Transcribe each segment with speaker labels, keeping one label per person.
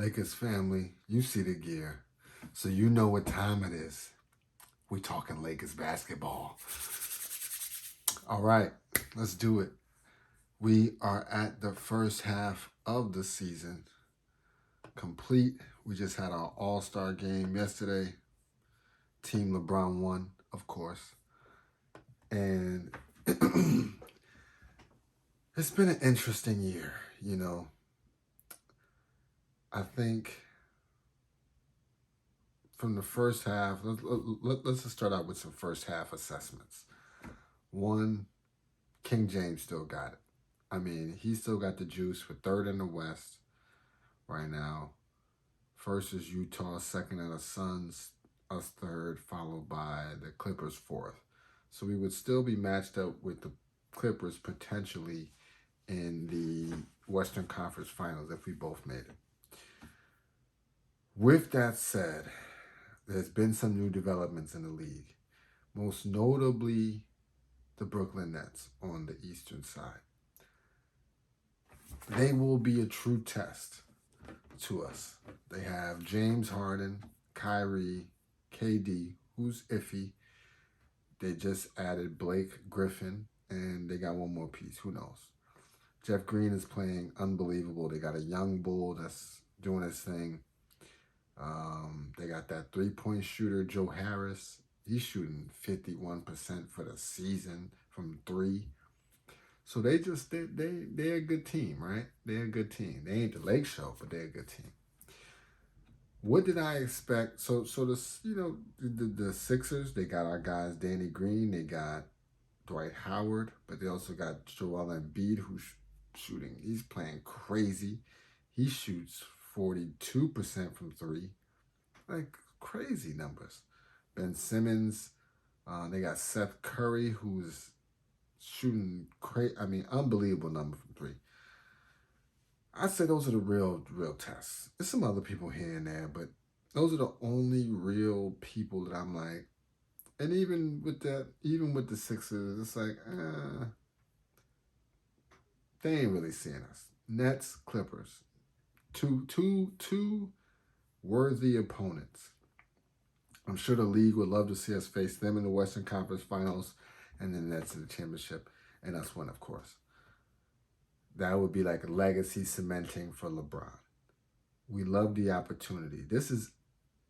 Speaker 1: Lakers family, you see the gear, so you know what time it is. We talking Lakers basketball. All right, let's do it. We are at the first half of the season complete. We just had our All-Star game yesterday. Team LeBron won, of course. And it's been an interesting year, you know. I think from the first half, let's just start out with some first half assessments. One, King James still got it. I mean, he still got the juice for third in the West right now. First is Utah, second are the Suns, us third, followed by the Clippers fourth. So we would still be matched up with the Clippers potentially in the Western Conference Finals if we both made it. With that said, there's been some new developments in the league, most notably the Brooklyn Nets on the eastern side. They will be a true test to us. They have James Harden, Kyrie, KD, who's iffy. They just added Blake Griffin, and they got one more piece. Who knows? Jeff Green is playing unbelievable. They got a young bull that's doing his thing. They got that three-point shooter, Joe Harris. He's shooting 51% for the season from three. So they're a good team, right? They're a good team. They ain't the LakeShow, but they're a good team. What did I expect? So the Sixers, they got our guys Danny Green, they got Dwight Howard, but they also got Joel Embiid who's shooting. He's playing crazy. He shoots 42% from three. Like crazy numbers. Ben Simmons, they got Seth Curry who's shooting unbelievable number from three. I'd say those are the real tests. There's some other people here and there, but those are the only real people that I'm like, and even with the Sixers, it's like, they ain't really seeing us. Nets, Clippers, two worthy opponents. I'm sure the league would love to see us face them in the Western Conference Finals, and the Nets in the championship, and us win, of course. That would be like a legacy cementing for LeBron. We love the opportunity. This is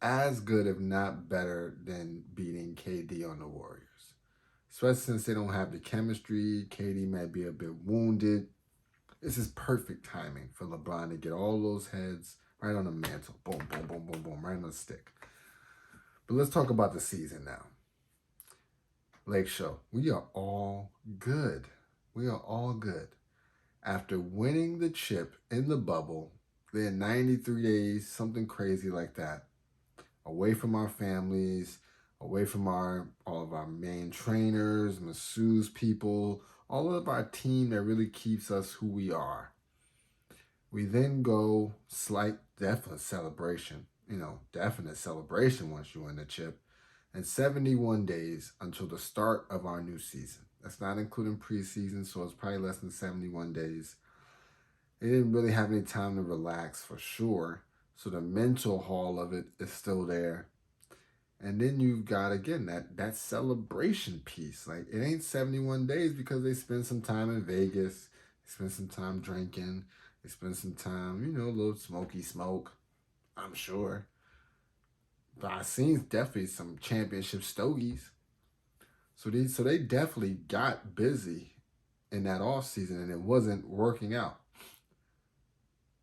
Speaker 1: as good, if not better, than beating KD on the Warriors. Especially since they don't have the chemistry. KD might be a bit wounded. This is perfect timing for LeBron to get all those heads right on the mantle. Boom, boom, boom, boom, boom, right on the stick. But let's talk about the season now. LakeShow, we are all good. We are all good. After winning the chip in the bubble, then 93 days, something crazy like that, away from our families, away from all of our main trainers, masseuse people, all of our team that really keeps us who we are. We then go definite celebration once you win the chip, and 71 days until the start of our new season. That's not including preseason, so it's probably less than 71 days. They didn't really have any time to relax for sure, so the mental haul of it is still there. And then you've got, again, that celebration piece. Like, it ain't 71 days because they spend some time in Vegas, they spend some time drinking, they spend some time, a little smoky smoke, I'm sure. But I've seen definitely some championship stogies. So they definitely got busy in that off season, and it wasn't working out.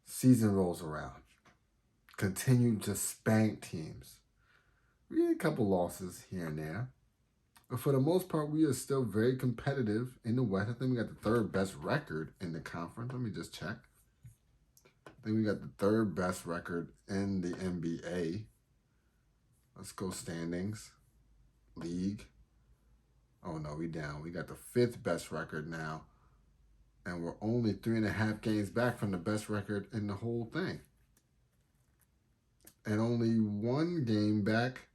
Speaker 1: Season rolls around. Continued to spank teams. We had a couple losses here and there. But for the most part, we are still very competitive in the West. I think we got the third best record in the conference. Let me just check. I think we got the third best record in the NBA. Let's go standings. League. Oh no, we down. We got the fifth best record now. And we're only 3.5 games back from the best record in the whole thing. And only one game back.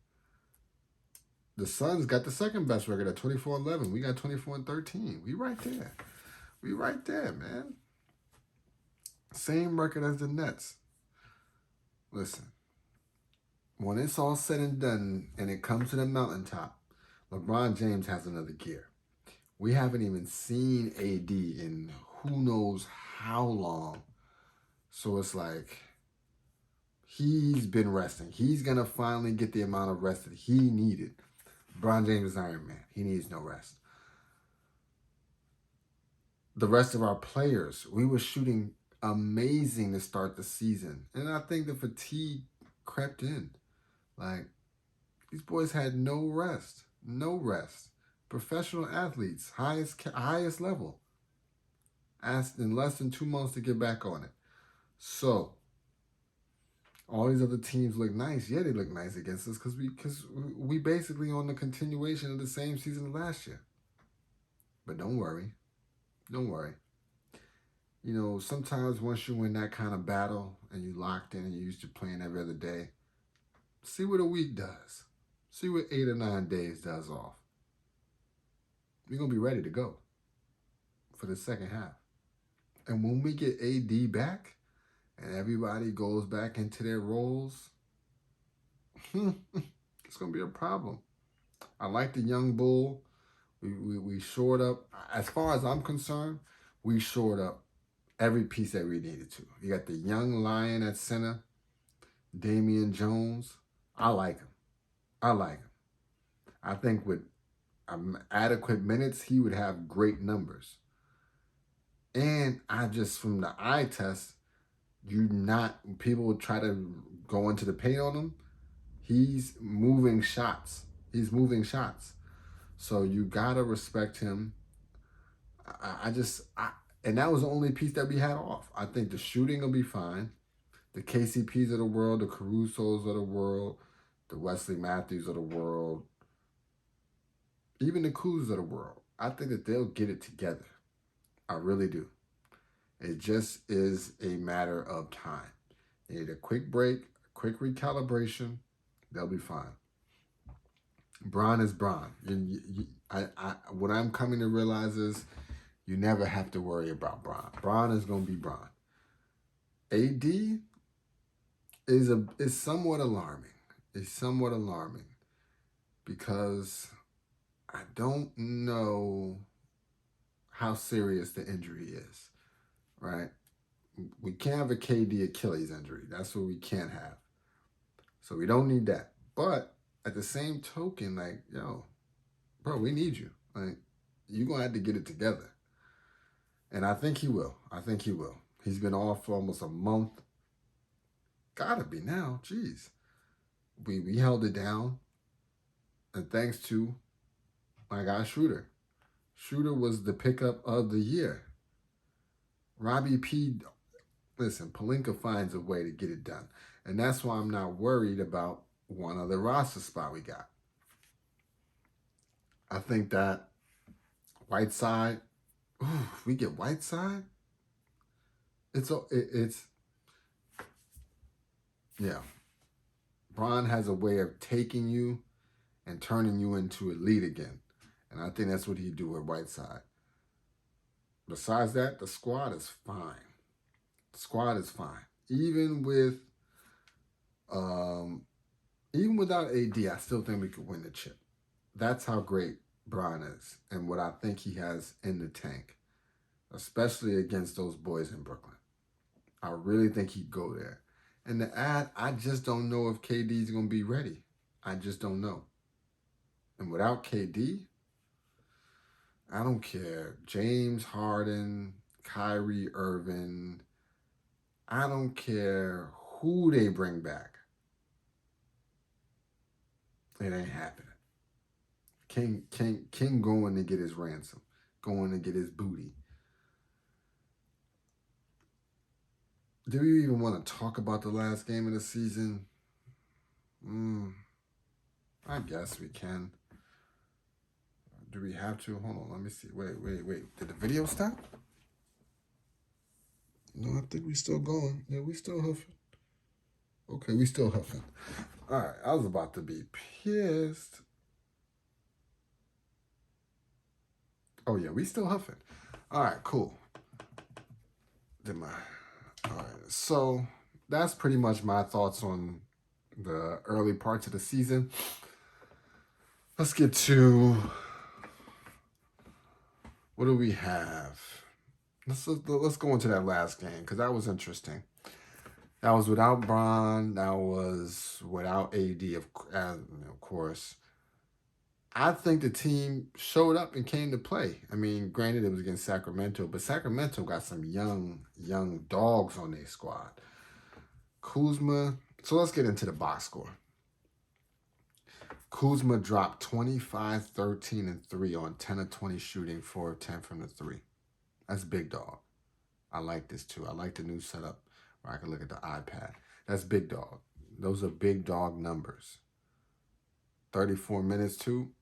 Speaker 1: The Suns got the second best record at 24-11. We got 24-13. We right there. We right there, man. Same record as the Nets. listen, when it's all said and done and it comes to the mountaintop, LeBron James has another gear. We haven't even seen AD in who knows how long. So it's like he's been resting. He's going to finally get the amount of rest that he needed. LeBron James is Iron Man. He needs no rest. The rest of our players, we were shooting amazing to start the season. And I think the fatigue crept in. Like, these boys had no rest. No rest. Professional athletes, highest level. Asked in less than 2 months to get back on it. So, all these other teams look nice. Yeah, they look nice against us because we basically on the continuation of the same season of last year. But don't worry. Don't worry. You know, sometimes once you win that kind of battle and you locked in and you're used to playing every other day, see what a week does. See what 8 or 9 days does off. We're going to be ready to go for the second half. And when we get AD back and everybody goes back into their roles, it's going to be a problem. I like the young bull. We shored up. As far as I'm concerned, we shored up every piece that we needed to. You got the young lion at center, Damian Jones. I like him. I think with adequate minutes, he would have great numbers. And from the eye test, people would try to go into the paint on him. He's moving shots. So you gotta respect him. And that was the only piece that we had off. I think the shooting will be fine. The KCPs of the world, the Carusos of the world, the Wesley Matthews of the world, even the Kuz of the world. I think that they'll get it together. I really do. It just is a matter of time. They need a quick break, a quick recalibration. They'll be fine. Bron is Bron. What I'm coming to realize is you never have to worry about Bron. Bron is going to be Bron. AD is somewhat alarming. It's somewhat alarming because I don't know how serious the injury is, right? We can't have a KD Achilles injury. That's what we can't have. So we don't need that. But at the same token, like, yo, bro, we need you. Like, you're going to have to get it together. And I think he will. He's been off for almost a month. Gotta be now. Jeez. We held it down. And thanks to my guy Schroeder. Schroeder was the pickup of the year. Robbie P. Listen, Pelinka finds a way to get it done. And that's why I'm not worried about one other roster spot we got. I think that Whiteside, if we get Whiteside, yeah. Bron has a way of taking you and turning you into elite again. And I think that's what he'd do with Whiteside. Besides that, the squad is fine. Even without AD, I still think we could win the chip. That's how great Bron is and what I think he has in the tank, especially against those boys in Brooklyn. I really think he'd go there. And to add, I just don't know if KD's going to be ready. I just don't know. And without KD, I don't care. James Harden, Kyrie Irving, I don't care who they bring back. It ain't happening. King going to get his ransom, going to get his booty. Do we even want to talk about the last game of the season? I guess we can. Do we have to? Hold on, let me see. Wait. Did the video stop? No, I think we still going. Yeah, we still huffing. Okay, we still huffing. All right, I was about to be pissed. Oh, yeah, we still huffing. All right, cool. All right, so that's pretty much my thoughts on the early parts of the season. Let's get to what do we have? Let's go into that last game because that was interesting. That was without Bron. That was without AD, of course. I think the team showed up and came to play. I mean, granted, it was against Sacramento, but Sacramento got some young dogs on their squad. Kuzma. So let's get into the box score. Kuzma dropped 25, 13, and 3 on 10 of 20 shooting, 4 of 10 from the 3. That's big dog. I like this too. I like the new setup where I can look at the iPad. That's big dog. Those are big dog numbers. 34 minutes too.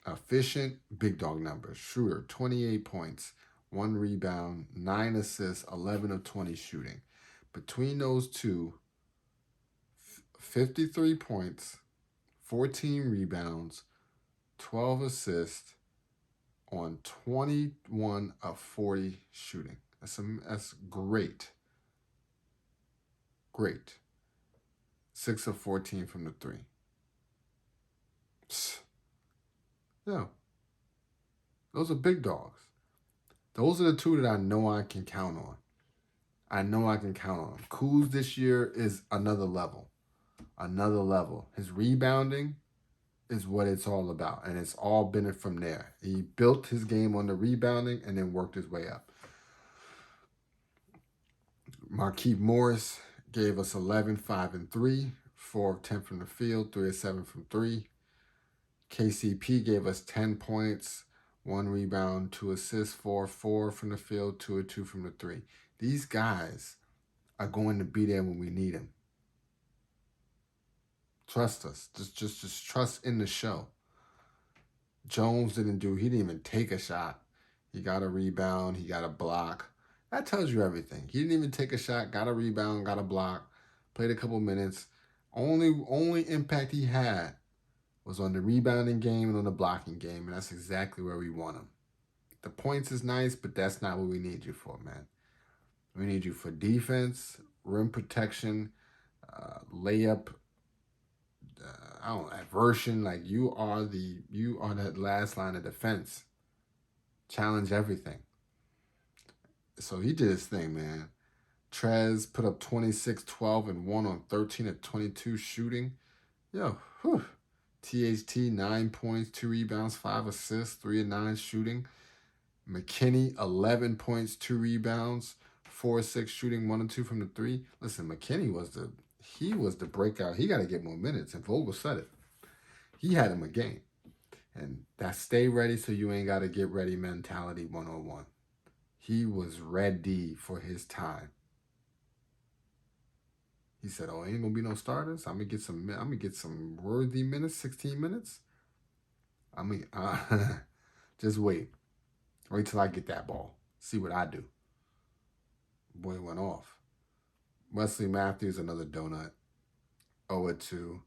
Speaker 1: Efficient, big dog numbers. Shooter, 28 points, 1 rebound, 9 assists, 11 of 20 shooting. Between those two, 53 points, 14 rebounds, 12 assists on 21 of 40 shooting. That's great. Great. 6 of 14 from the 3. Yeah. Those are big dogs. Those are the two that I know I can count on. I know I can count on. Kuz this year is another level. Another level. His rebounding is what it's all about. And it's all been from there. He built his game on the rebounding and then worked his way up. Markieff Morris gave us 11, 5, and 3. 4 of 10 from the field. 3 of 7 from 3. KCP gave us 10 points, 1 rebound, 2 assists, 4 of 4 from the field, 2 of 2 from the 3. These guys are going to be there when we need them. Trust us. Just trust in the show. Jones he didn't even take a shot. He got a rebound. He got a block. That tells you everything. He didn't even take a shot, got a rebound, got a block, played a couple minutes. Only impact he had was on the rebounding game and on the blocking game, and that's exactly where we want him. The points is nice, but that's not what we need you for, man. We need you for defense, rim protection, layup, aversion. Like you are that last line of defense. Challenge everything. So he did his thing, man. Trez put up 26, 12, and 1 on 13 of 22 shooting. Yo, whew. THT, 9 points, 2 rebounds, 5 assists, 3 of 9 shooting. McKinney, 11 points, 2 rebounds, 4 of 6 shooting, 1 and 2 from the 3. Listen, McKinney was the breakout. He got to get more minutes, and Vogel said it. He had him a game. And that stay ready so you ain't got to get ready mentality 101. He was ready for his time. He said, "Oh, ain't gonna be no starters. I'm gonna get some worthy minutes, 16 minutes. Just wait till I get that ball. See what I do." Boy went off. Wesley Matthews, another donut. 0-2.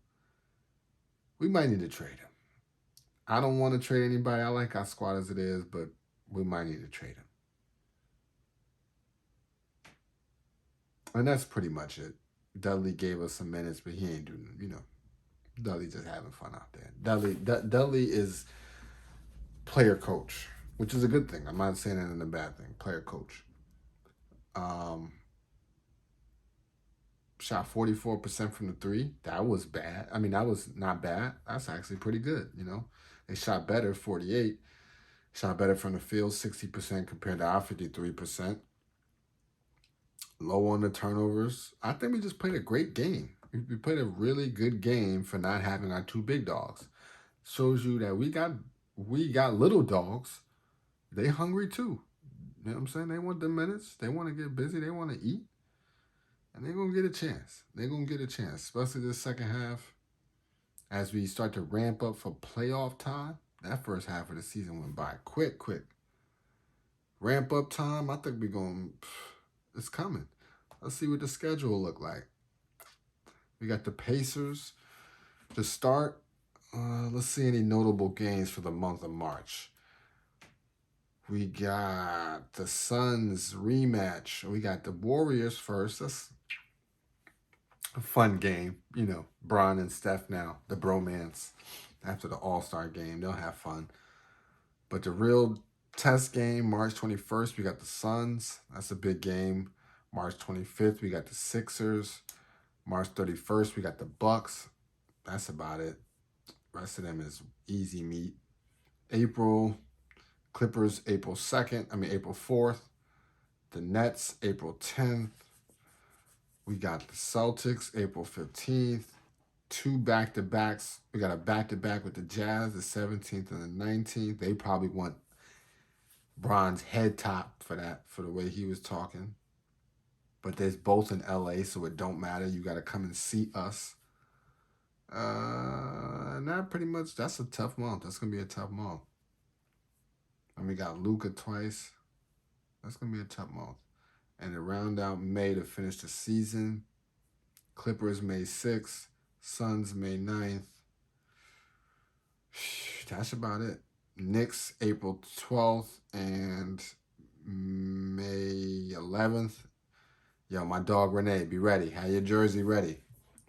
Speaker 1: We might need to trade him. I don't want to trade anybody. I like our squad as it is, but we might need to trade him. And that's pretty much it. Dudley gave us some minutes, but he ain't doing, Dudley just having fun out there. Dudley is player coach, which is a good thing. I'm not saying that in a bad thing. Player coach. Shot 44% from the 3. That was bad. I mean, that was not bad. That's actually pretty good, They shot better, 48. Shot better from the field, 60% compared to our 53%. Low on the turnovers. I think we just played a great game. We played a really good game for not having our 2 big dogs. Shows you that we got little dogs. They hungry too. You know what I'm saying? They want the minutes. They want to get busy. They want to eat. And they're going to get a chance. They're going to get a chance, especially this second half. As we start to ramp up for playoff time, that first half of the season went by quick. Ramp up time, I think it's coming. Let's see what the schedule will look like. We got the Pacers to start. Let's see any notable games for the month of March. We got the Suns rematch. We got the Warriors first. A fun game. You know, Bron and Steph now, the bromance. After the All-Star game, they'll have fun. But the real test game, March 21st, we got the Suns. That's a big game. March 25th, we got the Sixers. March 31st, we got the Bucks. That's about it. Rest of them is easy meat. April, Clippers, April 2nd. April 4th. The Nets, April 10th. We got the Celtics, April 15th. Two back-to-backs. We got a back-to-back with the Jazz, the 17th and the 19th. They probably want Bron's head top for that, for the way he was talking. But there's both in LA, so it don't matter. You got to come and see us. And that pretty much, that's a tough month. That's going to be a tough month. And we got Luka twice. That's going to be a tough month. And to round out May to finish the season, Clippers May 6th, Suns May 9th. That's about it. Knicks April 12th and May 11th. Yo, my dog Renee, be ready. Have your jersey ready.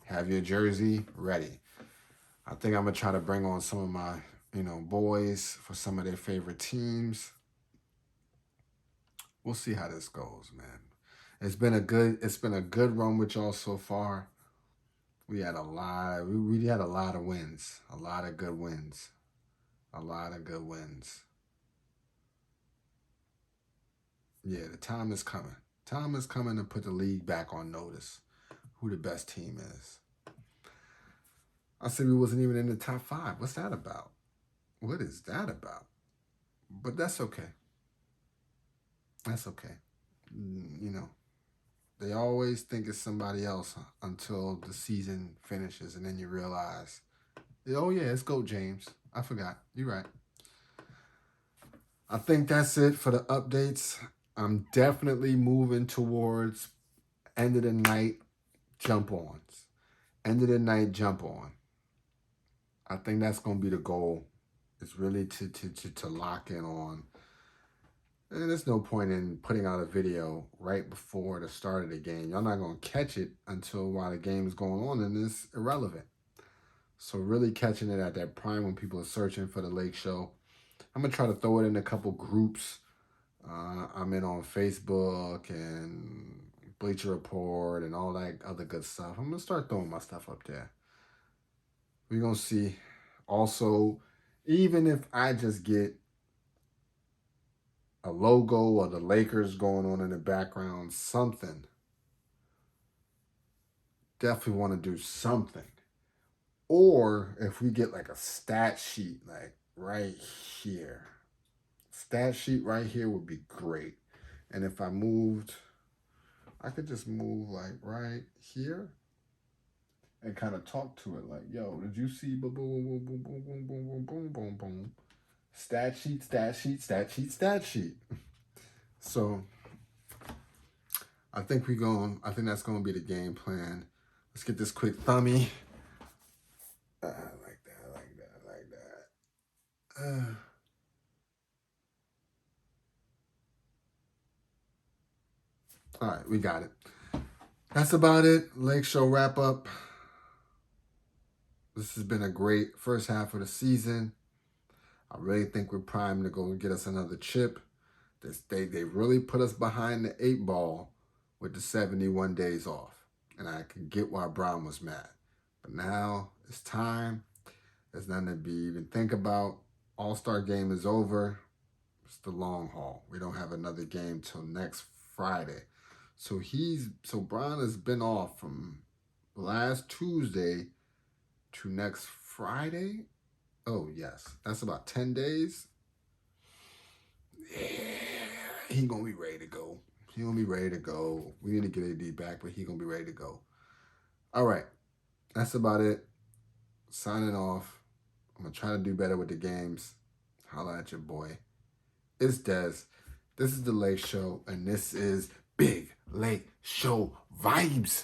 Speaker 1: Have your jersey ready. I think I'm going to try to bring on some of my, boys for some of their favorite teams. We'll see how this goes, man. It's been a good run with y'all so far. We had a lot. We had a lot of wins. A lot of good wins. A lot of good wins. Yeah, the time is coming. Time is coming to put the league back on notice. Who the best team is. I said we wasn't even in the top 5. What's that about? What is that about? But that's okay. That's okay. They always think it's somebody else until the season finishes, and then you realize, oh yeah, it's Go James. I forgot. You're right. I think that's it for the updates. I'm definitely moving towards end of the night jump-ons. End of the night jump-on. I think that's going to be the goal. It's really to lock in on. And there's no point in putting out a video right before the start of the game. Y'all not going to catch it until while the game is going on, and it's irrelevant. So really catching it at that prime when people are searching for the Lake Show. I'm going to try to throw it in a couple groups. I'm in on Facebook and Bleacher Report and all that other good stuff. I'm going to start throwing my stuff up there. We're going to see. Also, even if I just get a logo or the Lakers going on in the background, something. Definitely want to do something. Or if we get like a stat sheet, like right here. Stat sheet right here would be great. And if I moved, I could just move like right here and kind of talk to it like, yo, did you see boom, boom, boom, boom, boom, boom, boom, boom, boom, boom, boom. Stat sheet, stat sheet, stat sheet, stat sheet. So I think that's gonna be the game plan. Let's get this quick thumbie. I like that. All right, we got it. That's about it. Lake Show wrap up. This has been a great first half of the season. I really think we're primed to go and get us another chip. They really put us behind the 8 ball with the 71 days off. And I can get why Brown was mad. But now it's time. There's nothing to be even think about. All-Star game is over. It's the long haul. We don't have another game till next Friday. So Brown has been off from last Tuesday to next Friday. Oh, yes. That's about 10 days. Yeah. He going to be ready to go. He going to be ready to go. We need to get AD back, but he going to be ready to go. All right. That's about it. Signing off. I'm going to try to do better with the games. Holla at your boy. It's Dez. This is the Lake Show, and this is Big Lake Show Vibes.